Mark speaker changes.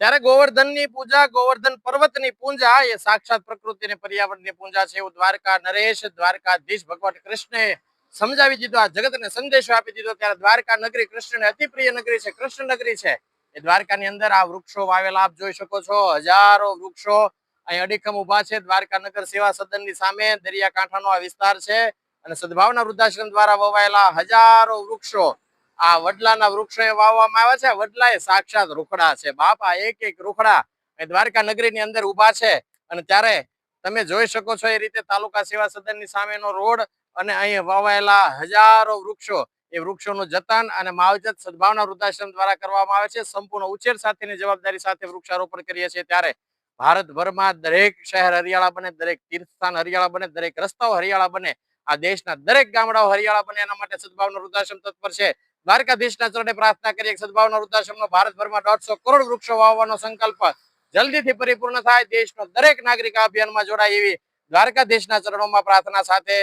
Speaker 1: ત્યારે ગોવર્ધનની પૂજા, ગોવર્ધન પર્વતની પૂજા એ સાક્ષાત પ્રકૃતિ અને પર્યાવરણની પૂજા છે એવું દ્વારકા નરેશ, દ્વારકાધીશ ભગવાન કૃષ્ણએ સમજાવી દીધો, આ જગતને સંદેશો આપી દીધો. ત્યારે દ્વારકા નગરી કૃષ્ણને અતિ પ્રિય નગરી છે, કૃષ્ણ નગરી છે. એ દ્વારકાની અંદર આ વૃક્ષો વાવેલા આપ જોઈ શકો છો, હજારો વૃક્ષો અહીં અડીખમ ઉભા છે. દ્વારકા નગર સેવા સદનની સામે દરિયાકાંઠાનો આ વિસ્તાર છે અને સદભાવના વૃદ્ધાશ્રમ દ્વારા વવાયેલા હજારો વૃક્ષો, આ વડલાના વૃક્ષો વાવવામાં આવ્યા છે. વડલા એ સાક્ષાત રૂખડા છે બાપા, એક એક રૂખડા દ્વારકા નગરીની અંદર ઉભા છે. અને ત્યારે તમે જોઈ શકો છો એ રીતે તાલુકા સેવા સદનની સામેનો રોડ અને અહીં વાવાયેલા હજારો વૃક્ષો, એ વૃક્ષોનું જતન અને માવજત સદભાવના વૃદ્ધાશ્રમ દ્વારા કરવામાં આવે છે. સંપૂર્ણ ઉછેર સાથેની જવાબદારી સાથે વૃક્ષારોપણ કરીએ છીએ. ત્યારે ભારતભરમાં દરેક શહેર હરિયાળા બને, દરેક તીર્થસ્થાન હરિયાળા બને, દરેક રસ્તાઓ હરિયાળા બને, આ દેશના દરેક ગામડાઓ હરિયાળા બને, એના માટે સદભાવના વૃદ્ધાશ્રમ તત્પર છે. દ્વારકાધીશના ચરણે પ્રાર્થના કરીએ સદભાવના વૃદ્ધાશ્રમનો ભારતભરમાં 150 કરોડ વૃક્ષો વાવવાનો સંકલ્પ જલ્દીથી પરિપૂર્ણ થાય. દેશનો દરેક નાગરિક આ અભિયાનમાં જોડાય એવી દ્વારકાધીશના ચરણોમાં પ્રાર્થના સાથે